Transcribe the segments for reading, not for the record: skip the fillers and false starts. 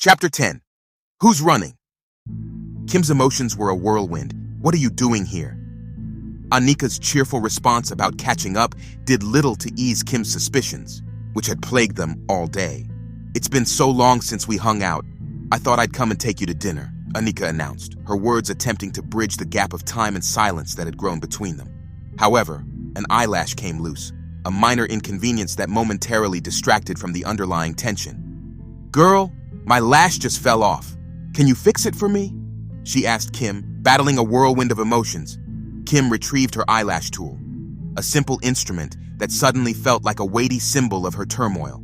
Chapter 10. Who's running? Kim's emotions were a whirlwind. What are you doing here? Anika's cheerful response about catching up did little to ease Kim's suspicions, which had plagued them all day. It's been so long since we hung out. I thought I'd come and take you to dinner, Anika announced, her words attempting to bridge the gap of time and silence that had grown between them. However, an eyelash came loose, a minor inconvenience that momentarily distracted from the underlying tension. Girl, my lash just fell off. Can you fix it for me? She asked Kim, battling a whirlwind of emotions. Kim retrieved her eyelash tool, a simple instrument that suddenly felt like a weighty symbol of her turmoil.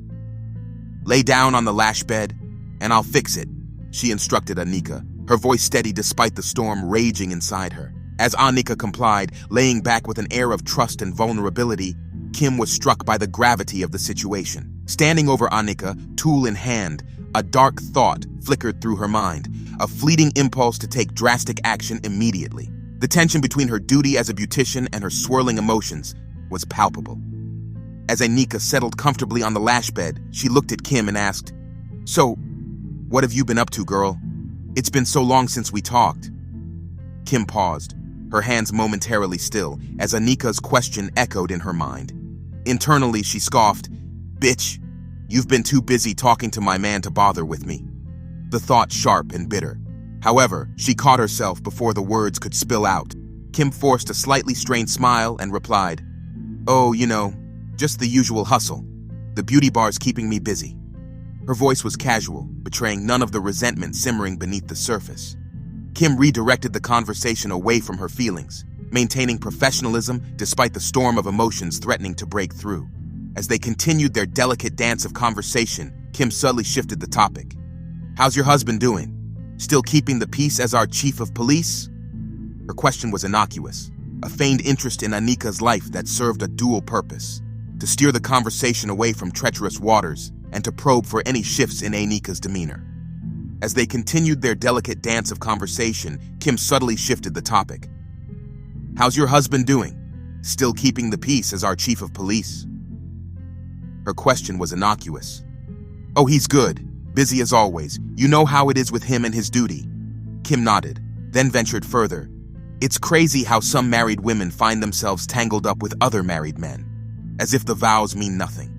Lay down on the lash bed, and I'll fix it, she instructed Anika, her voice steady despite the storm raging inside her. As Anika complied, laying back with an air of trust and vulnerability, Kim was struck by the gravity of the situation. Standing over Anika, tool in hand, a dark thought flickered through her mind, a fleeting impulse to take drastic action immediately. The tension between her duty as a beautician and her swirling emotions was palpable. As Anika settled comfortably on the lash bed, she looked at Kim and asked, "So, what have you been up to, girl? It's been so long since we talked." Kim paused, her hands momentarily still, as Anika's question echoed in her mind. Internally, she scoffed, "Bitch, you've been too busy talking to my man to bother with me." The thought sharp and bitter. However, she caught herself before the words could spill out. Kim forced a slightly strained smile and replied, "Oh, just the usual hustle. The beauty bar's keeping me busy." Her voice was casual, betraying none of the resentment simmering beneath the surface. Kim redirected the conversation away from her feelings, maintaining professionalism despite the storm of emotions threatening to break through. As they continued their delicate dance of conversation, Kim subtly shifted the topic. "How's your husband doing? Still keeping the peace as our chief of police?" Her question was innocuous, a feigned interest in Anika's life that served a dual purpose: to steer the conversation away from treacherous waters and to probe for any shifts in Anika's demeanor. As they continued their delicate dance of conversation, Kim subtly shifted the topic. "How's your husband doing? Still keeping the peace as our chief of police?" Her question was innocuous. "Oh, he's good. Busy as always. You know how it is with him and his duty." Kim nodded, then ventured further. "It's crazy how some married women find themselves tangled up with other married men, as if the vows mean nothing."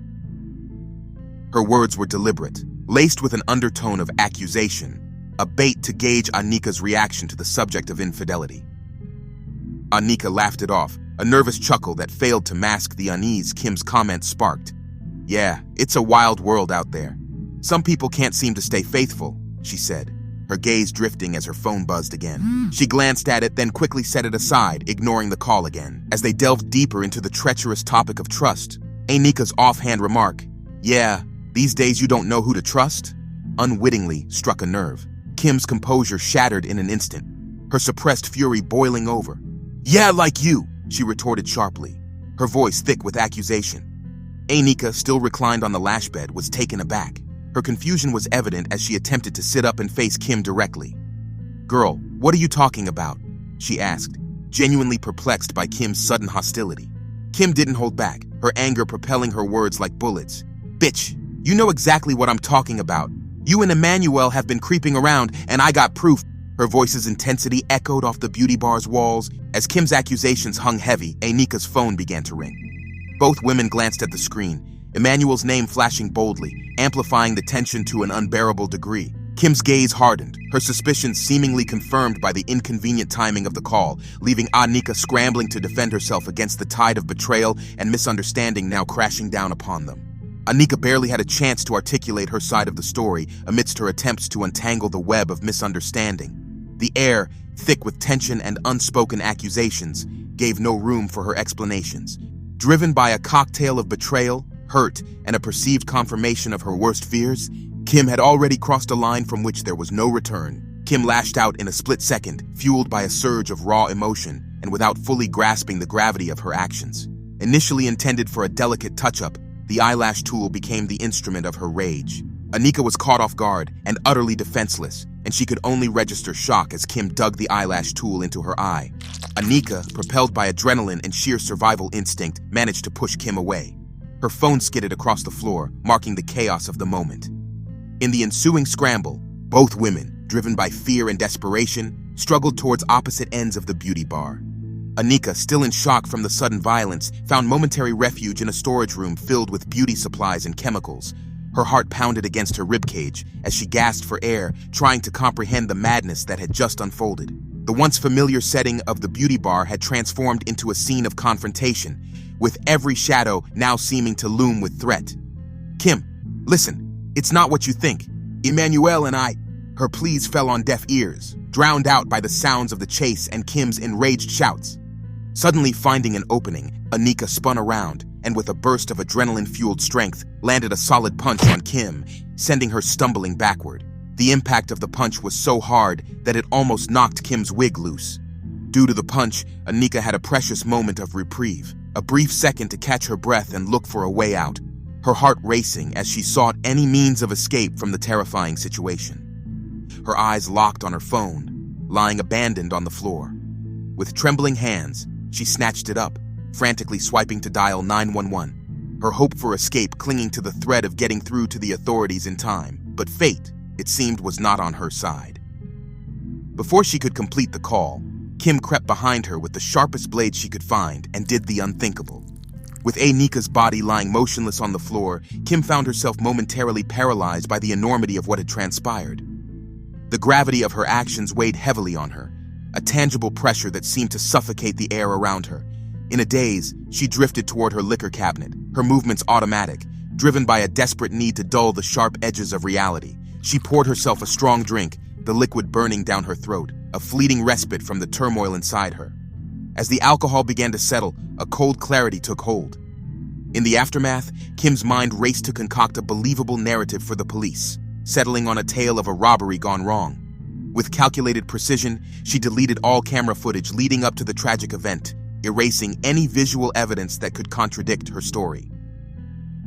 Her words were deliberate, laced with an undertone of accusation, a bait to gauge Anika's reaction to the subject of infidelity. Anika laughed it off, a nervous chuckle that failed to mask the unease Kim's comment sparked. "Yeah, it's a wild world out there. Some people can't seem to stay faithful," she said, her gaze drifting as her phone buzzed again. She glanced at it, then quickly set it aside, ignoring the call again. As they delved deeper into the treacherous topic of trust, Anika's offhand remark, "Yeah, these days you don't know who to trust?" unwittingly struck a nerve. Kim's composure shattered in an instant, her suppressed fury boiling over. "Yeah, like you," she retorted sharply, her voice thick with accusation. Anika, still reclined on the lash bed, was taken aback. Her confusion was evident as she attempted to sit up and face Kim directly. "Girl, what are you talking about?" she asked, genuinely perplexed by Kim's sudden hostility. Kim didn't hold back, her anger propelling her words like bullets. "Bitch, you know exactly what I'm talking about. You and Emmanuel have been creeping around, and I got proof." Her voice's intensity echoed off the beauty bar's walls. As Kim's accusations hung heavy, Anika's phone began to ring. Both women glanced at the screen, Emmanuel's name flashing boldly, amplifying the tension to an unbearable degree. Kim's gaze hardened, her suspicions seemingly confirmed by the inconvenient timing of the call, leaving Anika scrambling to defend herself against the tide of betrayal and misunderstanding now crashing down upon them. Anika barely had a chance to articulate her side of the story amidst her attempts to untangle the web of misunderstanding. The air, thick with tension and unspoken accusations, gave no room for her explanations. Driven by a cocktail of betrayal, hurt, and a perceived confirmation of her worst fears, Kim had already crossed a line from which there was no return. Kim lashed out in a split second, fueled by a surge of raw emotion and without fully grasping the gravity of her actions. Initially intended for a delicate touch-up, the eyelash tool became the instrument of her rage. Anika was caught off guard and utterly defenseless, and she could only register shock as Kim dug the eyelash tool into her eye. Anika, propelled by adrenaline and sheer survival instinct, managed to push Kim away. Her phone skidded across the floor, marking the chaos of the moment. In the ensuing scramble, Both women, driven by fear and desperation, struggled towards opposite ends of the beauty bar. Anika, still in shock from the sudden violence, found momentary refuge in a storage room filled with beauty supplies and chemicals. Her heart pounded against her ribcage as she gasped for air, trying to comprehend the madness that had just unfolded. The once familiar setting of the beauty bar had transformed into a scene of confrontation, with every shadow now seeming to loom with threat. "Kim, listen, it's not what you think. Emmanuel and I..." Her pleas fell on deaf ears, drowned out by the sounds of the chase and Kim's enraged shouts. Suddenly finding an opening, Anika spun around and with a burst of adrenaline-fueled strength, landed a solid punch on Kim, sending her stumbling backward. The impact of the punch was so hard that it almost knocked Kim's wig loose. Due to the punch, Anika had a precious moment of reprieve, a brief second to catch her breath and look for a way out, her heart racing as she sought any means of escape from the terrifying situation. Her eyes locked on her phone, lying abandoned on the floor. With trembling hands, she snatched it up, frantically swiping to dial 911, her hope for escape clinging to the thread of getting through to the authorities in time. But fate, it seemed, was not on her side. Before she could complete the call, Kim crept behind her with the sharpest blade she could find and did the unthinkable. With Anika's body lying motionless on the floor, Kim found herself momentarily paralyzed by the enormity of what had transpired. The gravity of her actions weighed heavily on her, a tangible pressure that seemed to suffocate the air around her. In a daze, she drifted toward her liquor cabinet, her movements automatic, driven by a desperate need to dull the sharp edges of reality. She poured herself a strong drink, the liquid burning down her throat, a fleeting respite from the turmoil inside her. As the alcohol began to settle, a cold clarity took hold. In the aftermath, Kim's mind raced to concoct a believable narrative for the police, settling on a tale of a robbery gone wrong. With calculated precision, she deleted all camera footage leading up to the tragic event, erasing any visual evidence that could contradict her story.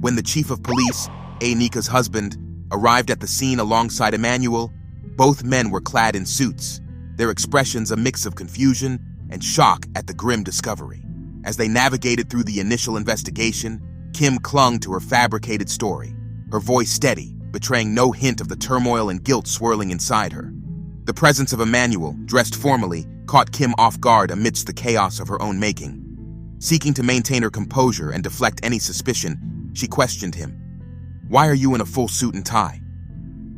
When the chief of police, Anika's husband, arrived at the scene alongside Emmanuel, both men were clad in suits, their expressions a mix of confusion and shock at the grim discovery. As they navigated through the initial investigation, Kim clung to her fabricated story, her voice steady, betraying no hint of the turmoil and guilt swirling inside her. The presence of Emmanuel, dressed formally, caught Kim off guard amidst the chaos of her own making. Seeking to maintain her composure and deflect any suspicion, she questioned him. "Why are you in a full suit and tie?"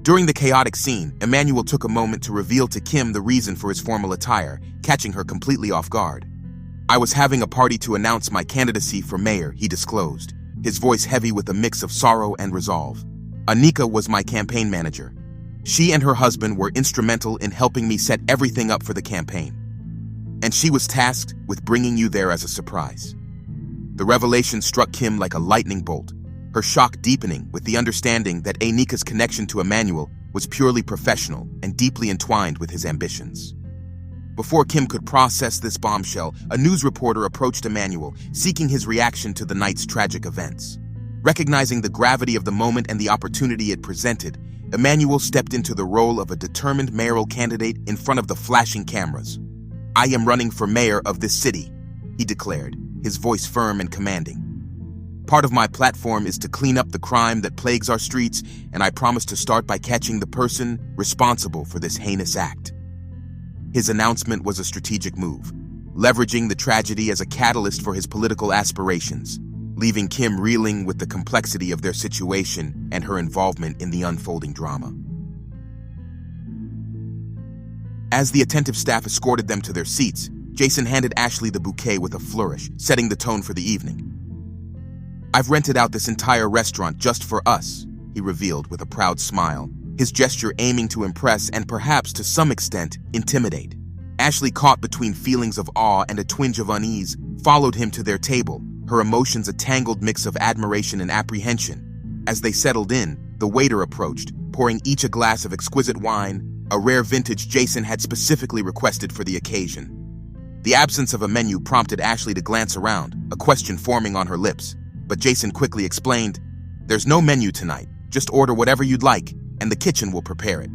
During the chaotic scene, Emmanuel took a moment to reveal to Kim the reason for his formal attire, catching her completely off guard. "I was having a party to announce my candidacy for mayor," he disclosed, his voice heavy with a mix of sorrow and resolve. "Anika was my campaign manager. She and her husband were instrumental in helping me set everything up for the campaign. And she was tasked with bringing you there as a surprise." The revelation struck Kim like a lightning bolt, her shock deepening with the understanding that Anika's connection to Emmanuel was purely professional and deeply entwined with his ambitions. Before Kim could process this bombshell, a news reporter approached Emmanuel, seeking his reaction to the night's tragic events. Recognizing the gravity of the moment and the opportunity it presented, Emmanuel stepped into the role of a determined mayoral candidate in front of the flashing cameras. "I am running for mayor of this city," he declared, his voice firm and commanding. "Part of my platform is to clean up the crime that plagues our streets, and I promise to start by catching the person responsible for this heinous act." His announcement was a strategic move, leveraging the tragedy as a catalyst for his political aspirations, leaving Kim reeling with the complexity of their situation and her involvement in the unfolding drama. As the attentive staff escorted them to their seats, Jason handed Ashley the bouquet with a flourish, setting the tone for the evening. "I've rented out this entire restaurant just for us," he revealed with a proud smile, his gesture aiming to impress and perhaps to some extent intimidate. Ashley, caught between feelings of awe and a twinge of unease, followed him to their table, her emotions a tangled mix of admiration and apprehension. As they settled in, the waiter approached, pouring each a glass of exquisite wine, a rare vintage Jason had specifically requested for the occasion. The absence of a menu prompted Ashley to glance around, a question forming on her lips, but Jason quickly explained, "There's no menu tonight, just order whatever you'd like, and the kitchen will prepare it."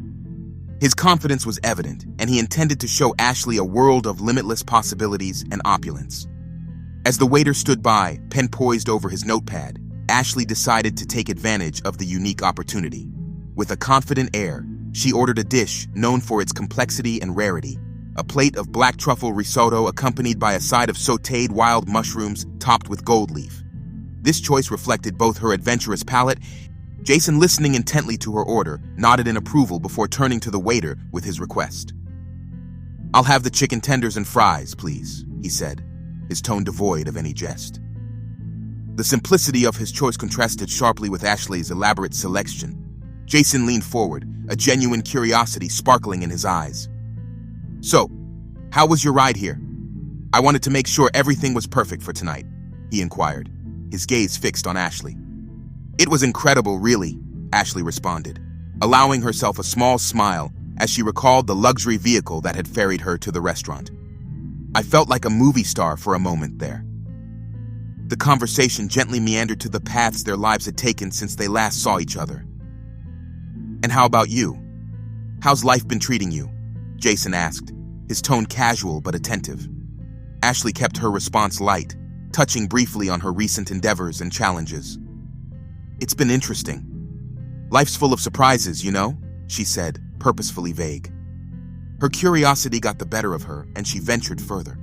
His confidence was evident, and he intended to show Ashley a world of limitless possibilities and opulence. As the waiter stood by, pen poised over his notepad, Ashley decided to take advantage of the unique opportunity. With a confident air, She ordered a dish known for its complexity and rarity, a plate of black truffle risotto accompanied by a side of sautéed wild mushrooms topped with gold leaf. This choice reflected both her adventurous palate. Jason, listening intently to her order, nodded in approval before turning to the waiter with his request. "I'll have the chicken tenders and fries, please," he said, his tone devoid of any jest. The simplicity of his choice contrasted sharply with Ashley's elaborate selection. Jason leaned forward, a genuine curiosity sparkling in his eyes. "So, how was your ride here? I wanted to make sure everything was perfect for tonight," he inquired, his gaze fixed on Ashley. "It was incredible, really," Ashley responded, allowing herself a small smile as she recalled the luxury vehicle that had ferried her to the restaurant. "I felt like a movie star for a moment there." The conversation gently meandered to the paths their lives had taken since they last saw each other. "And how about you? How's life been treating you?" Jason asked, his tone casual but attentive. Ashley kept her response light, touching briefly on her recent endeavors and challenges. "It's been interesting. Life's full of surprises, you know," she said, purposefully vague. Her curiosity got the better of her, and she ventured further.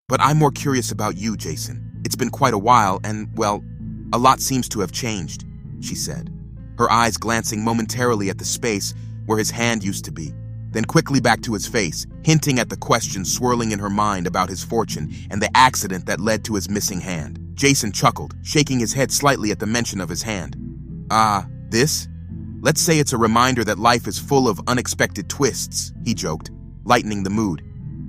"But I'm more curious about you, Jason. It's been quite a while, and, well, a lot seems to have changed," she said, her eyes glancing momentarily at the space where his hand used to be, then quickly back to his face, hinting at the questions swirling in her mind about his fortune and the accident that led to his missing hand. Jason chuckled, shaking his head slightly at the mention of his hand. This? Let's say it's a reminder that life is full of unexpected twists," he joked, lightening the mood.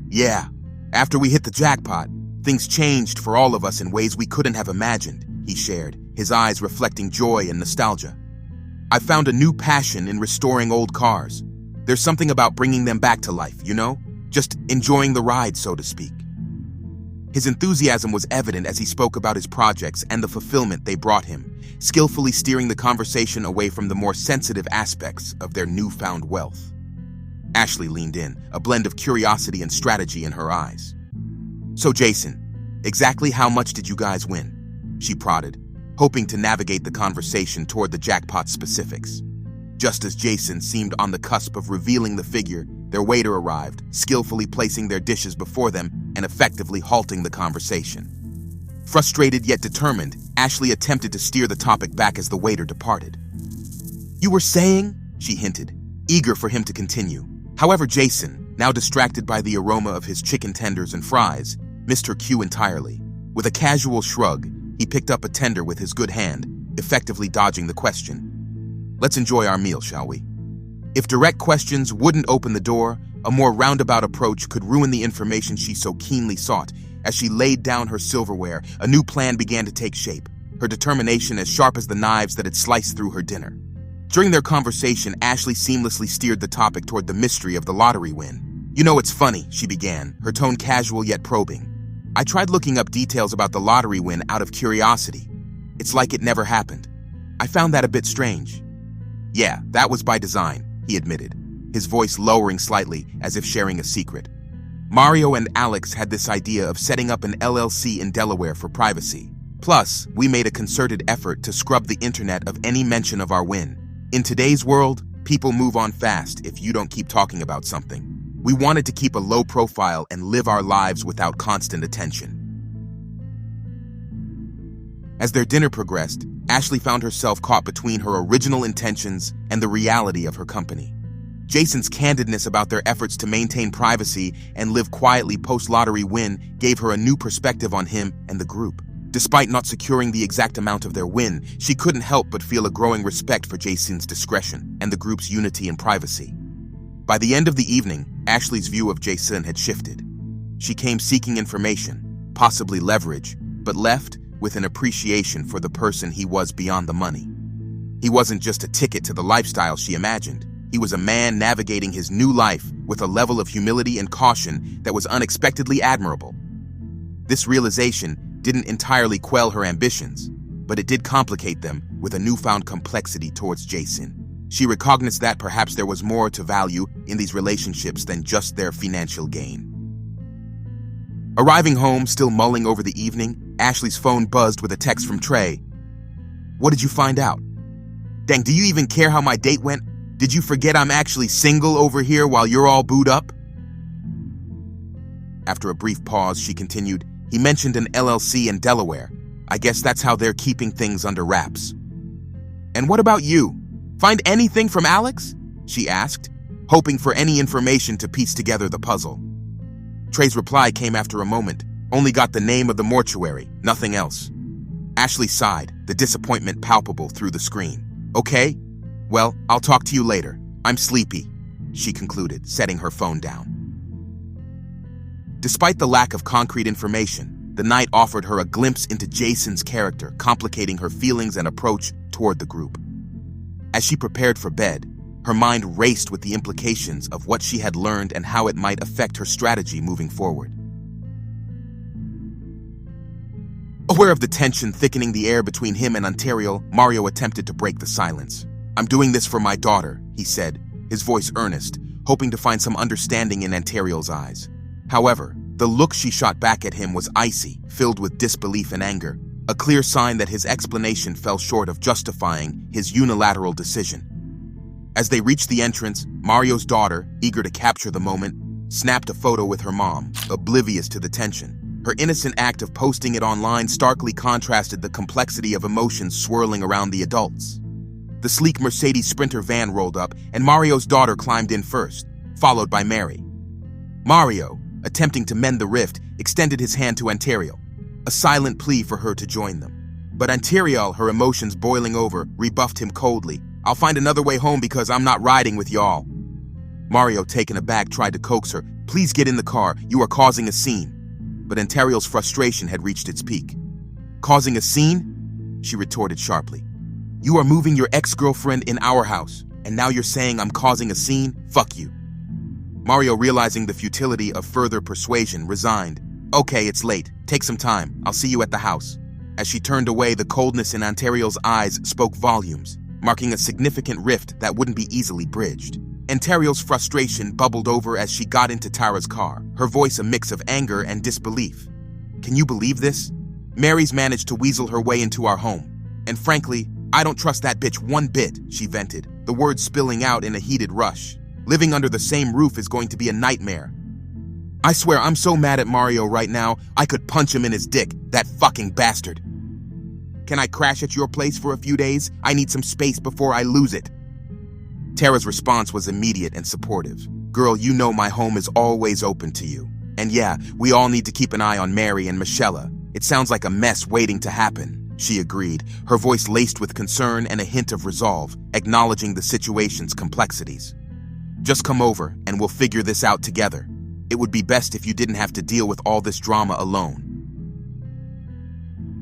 "Yeah, after we hit the jackpot, things changed for all of us in ways we couldn't have imagined," he shared, his eyes reflecting joy and nostalgia. "I found a new passion in restoring old cars. There's something about bringing them back to life, you know? Just enjoying the ride, so to speak." His enthusiasm was evident as he spoke about his projects and the fulfillment they brought him, skillfully steering the conversation away from the more sensitive aspects of their newfound wealth. Ashley leaned in, a blend of curiosity and strategy in her eyes. "So Jason, exactly how much did you guys win?" she prodded, hoping to navigate the conversation toward the jackpot specifics. Just as Jason seemed on the cusp of revealing the figure, their waiter arrived, skillfully placing their dishes before them and effectively halting the conversation. Frustrated yet determined, Ashley attempted to steer the topic back as the waiter departed. "You were saying?" she hinted, eager for him to continue. However, Jason, now distracted by the aroma of his chicken tenders and fries, missed her cue entirely. With a casual shrug, he picked up a tender with his good hand, effectively dodging the question. "Let's enjoy our meal, shall we?" If direct questions wouldn't open the door, a more roundabout approach could ruin the information she so keenly sought. As she laid down her silverware, a new plan began to take shape, her determination as sharp as the knives that had sliced through her dinner. During their conversation, Ashley seamlessly steered the topic toward the mystery of the lottery win. "You know, it's funny," she began, her tone casual yet probing. "I tried looking up details about the lottery win out of curiosity. It's like it never happened. I found that a bit strange." "Yeah, that was by design," he admitted, his voice lowering slightly as if sharing a secret. "Mario and Alex had this idea of setting up an LLC in Delaware for privacy. Plus, we made a concerted effort to scrub the internet of any mention of our win. In today's world, people move on fast if you don't keep talking about something. We wanted to keep a low profile and live our lives without constant attention." As their dinner progressed, Ashley found herself caught between her original intentions and the reality of her company. Jason's candidness about their efforts to maintain privacy and live quietly post-lottery win gave her a new perspective on him and the group. Despite not securing the exact amount of their win, she couldn't help but feel a growing respect for Jason's discretion and the group's unity and privacy. By the end of the evening, Ashley's view of Jason had shifted. She came seeking information, possibly leverage, but left with an appreciation for the person he was beyond the money. He wasn't just a ticket to the lifestyle she imagined. He was a man navigating his new life with a level of humility and caution that was unexpectedly admirable. This realization didn't entirely quell her ambitions, but it did complicate them with a newfound complexity towards Jason. She recognized that perhaps there was more to value in these relationships than just their financial gain. Arriving home, still mulling over the evening, Ashley's phone buzzed with a text from Trey. "What did you find out? Dang, do you even care how my date went? Did you forget I'm actually single over here while you're all booed up? After a brief pause, she continued, he mentioned an LLC in Delaware. I guess that's how they're keeping things under wraps. And what about you? Find anything from Alex? She asked, hoping for any information to piece together the puzzle. Trey's reply came after a moment, only got the name of the mortuary, nothing else. Ashley sighed, the disappointment palpable through the screen. Okay, well, I'll talk to you later. I'm sleepy, she concluded, setting her phone down. Despite the lack of concrete information, the night offered her a glimpse into Jason's character, complicating her feelings and approach toward the group. As she prepared for bed, her mind raced with the implications of what she had learned and how it might affect her strategy moving forward. Aware of the tension thickening the air between him and Ontario, Mario attempted to break the silence. I'm doing this for my daughter, he said, his voice earnest, hoping to find some understanding in Ontario's eyes. However, the look she shot back at him was icy, filled with disbelief and anger, a clear sign that his explanation fell short of justifying his unilateral decision. As they reached the entrance, Mario's daughter, eager to capture the moment, snapped a photo with her mom, oblivious to the tension. Her innocent act of posting it online starkly contrasted the complexity of emotions swirling around the adults. The sleek Mercedes Sprinter van rolled up, and Mario's daughter climbed in first, followed by Mary. Mario, attempting to mend the rift, extended his hand to Ontario, a silent plea for her to join them. But Ontario, her emotions boiling over, rebuffed him coldly. I'll find another way home because I'm not riding with y'all. Mario, taken aback, tried to coax her. Please get in the car, you are causing a scene. But Ontario's frustration had reached its peak. Causing a scene? She retorted sharply. You are moving your ex-girlfriend in our house, and now you're saying I'm causing a scene? Fuck you. Mario, realizing the futility of further persuasion, resigned. Okay, it's late. Take some time. I'll see you at the house. As she turned away, the coldness in Ontario's eyes spoke volumes, marking a significant rift that wouldn't be easily bridged. Ontario's frustration bubbled over as she got into Tara's car, her voice a mix of anger and disbelief. Can you believe this? Mary's managed to weasel her way into our home. And frankly, I don't trust that bitch one bit, she vented, the words spilling out in a heated rush. Living under the same roof is going to be a nightmare. I swear I'm so mad at Mario right now, I could punch him in his dick, that fucking bastard. Can I crash at your place for a few days? I need some space before I lose it. Tara's response was immediate and supportive. Girl, you know my home is always open to you. And yeah, we all need to keep an eye on Mary and Michelle. It sounds like a mess waiting to happen, she agreed, her voice laced with concern and a hint of resolve, acknowledging the situation's complexities. Just come over and we'll figure this out together. It would be best if you didn't have to deal with all this drama alone.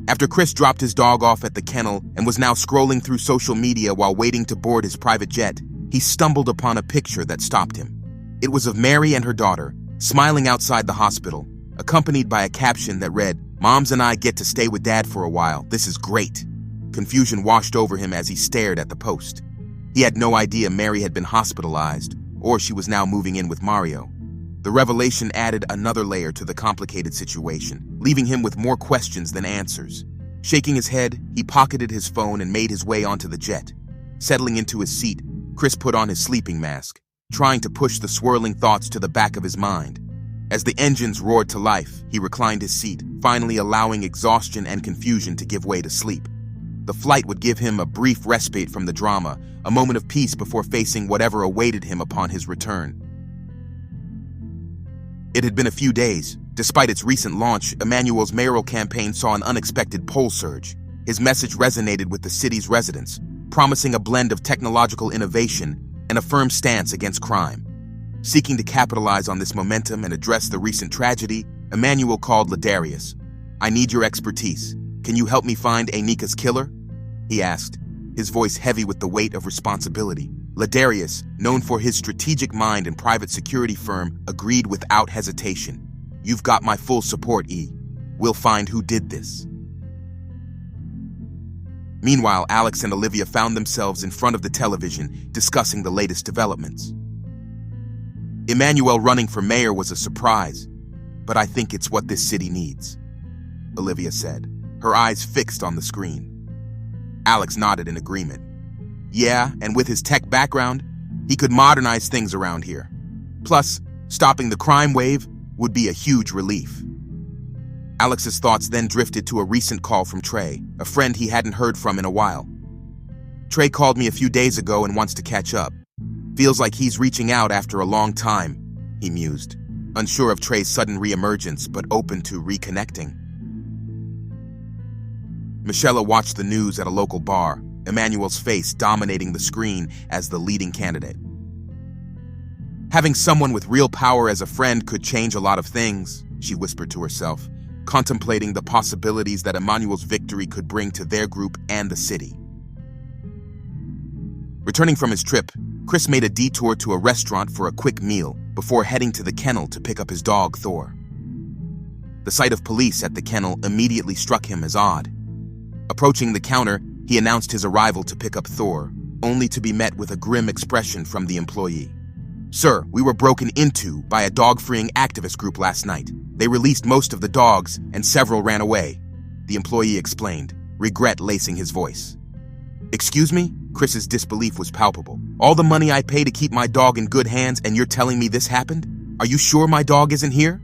After Chris dropped his dog off at the kennel and was now scrolling through social media while waiting to board his private jet, he stumbled upon a picture that stopped him. It was of Mary and her daughter, smiling outside the hospital, accompanied by a caption that read, "Moms and I get to stay with Dad for a while. This is great." Confusion washed over him as he stared at the post. He had no idea Mary had been hospitalized, or she was now moving in with Mario. The revelation added another layer to the complicated situation, leaving him with more questions than answers. Shaking his head, he pocketed his phone and made his way onto the jet. Settling into his seat, Chris put on his sleeping mask, trying to push the swirling thoughts to the back of his mind. As the engines roared to life, he reclined his seat, finally allowing exhaustion and confusion to give way to sleep. The flight would give him a brief respite from the drama, a moment of peace before facing whatever awaited him upon his return. It had been a few days. Despite its recent launch, Emmanuel's mayoral campaign saw an unexpected poll surge. His message resonated with the city's residents, promising a blend of technological innovation and a firm stance against crime. Seeking to capitalize on this momentum and address the recent tragedy, Emmanuel called Ladarius. I need your expertise. Can you help me find Anika's killer? He asked, his voice heavy with the weight of responsibility. Ladarius, known for his strategic mind and private security firm, agreed without hesitation. You've got my full support, E. We'll find who did this. Meanwhile, Alex and Olivia found themselves in front of the television, discussing the latest developments. Emmanuel running for mayor was a surprise, but I think it's what this city needs, Olivia said, her eyes fixed on the screen. Alex nodded in agreement. Yeah, and with his tech background, He could modernize things around here. Plus, stopping the crime wave would be a huge relief. Alex's thoughts then drifted to a recent call from Trey, a friend he hadn't heard from in a while. Trey called me a few days ago and wants to catch up. Feels like he's reaching out after a long time, he mused, unsure of Trey's sudden reemergence but open to reconnecting. Michelle watched the news at a local bar, Emmanuel's face dominating the screen as the leading candidate. Having someone with real power as a friend could change a lot of things, she whispered to herself, contemplating the possibilities that Emmanuel's victory could bring to their group and the city. Returning from his trip, Chris made a detour to a restaurant for a quick meal before heading to the kennel to pick up his dog, Thor. The sight of police at the kennel immediately struck him as odd. Approaching the counter, he announced his arrival to pick up Thor, only to be met with a grim expression from the employee. "Sir, we were broken into by a dog-freeing activist group last night. They released most of the dogs and several ran away," the employee explained, regret lacing his voice. "Excuse me?" Chris's disbelief was palpable. "All the money I pay to keep my dog in good hands and you're telling me this happened? Are you sure my dog isn't here?"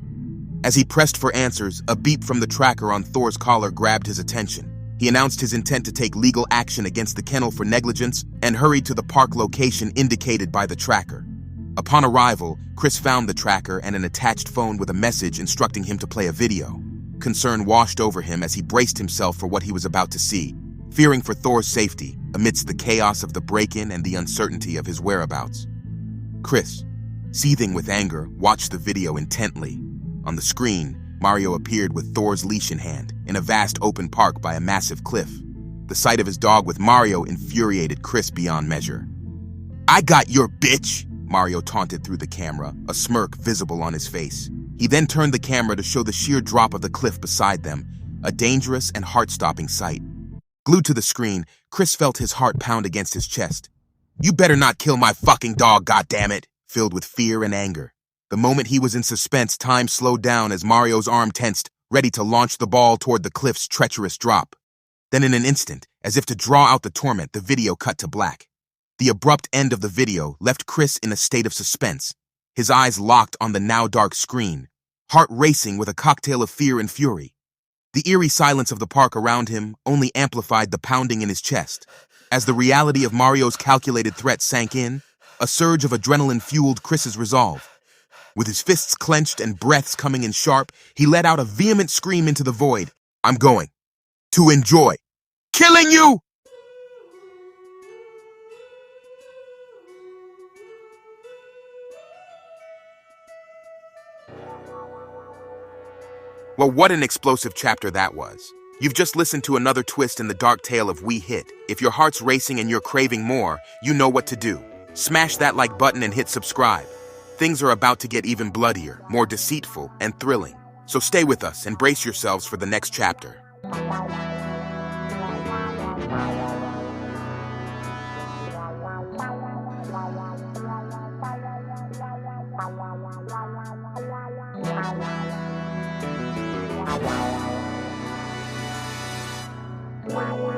As he pressed for answers, a beep from the tracker on Thor's collar grabbed his attention. He announced his intent to take legal action against the kennel for negligence and hurried to the park location indicated by the tracker. Upon arrival, Chris found the tracker and an attached phone with a message instructing him to play a video. Concern washed over him as he braced himself for what he was about to see, fearing for Thor's safety amidst the chaos of the break-in and the uncertainty of his whereabouts. Chris, seething with anger, watched the video intently. On the screen, Mario appeared with Thor's leash in hand in a vast open park by a massive cliff. The sight of his dog with Mario infuriated Chris beyond measure. "I got your bitch!" Mario taunted through the camera, a smirk visible on his face. He then turned the camera to show the sheer drop of the cliff beside them, a dangerous and heart-stopping sight. Glued to the screen, Chris felt his heart pound against his chest. "You better not kill my fucking dog, goddammit!" Filled with fear and anger. The moment he was in suspense, time slowed down as Mario's arm tensed, ready to launch the ball toward the cliff's treacherous drop. Then in an instant, as if to draw out the torment, the video cut to black. The abrupt end of the video left Chris in a state of suspense, his eyes locked on the now dark screen, heart racing with a cocktail of fear and fury. The eerie silence of the park around him only amplified the pounding in his chest. As the reality of Mario's calculated threat sank in, a surge of adrenaline fueled Chris's resolve. With his fists clenched and breaths coming in sharp, he let out a vehement scream into the void. "I'm going to enjoy killing you!" Well, what an explosive chapter that was. You've just listened to another twist in the dark tale of We Hit. If your heart's racing and you're craving more, you know what to do. Smash that like button and hit subscribe. Things are about to get even bloodier, more deceitful, and thrilling. So stay with us and brace yourselves for the next chapter. Wow.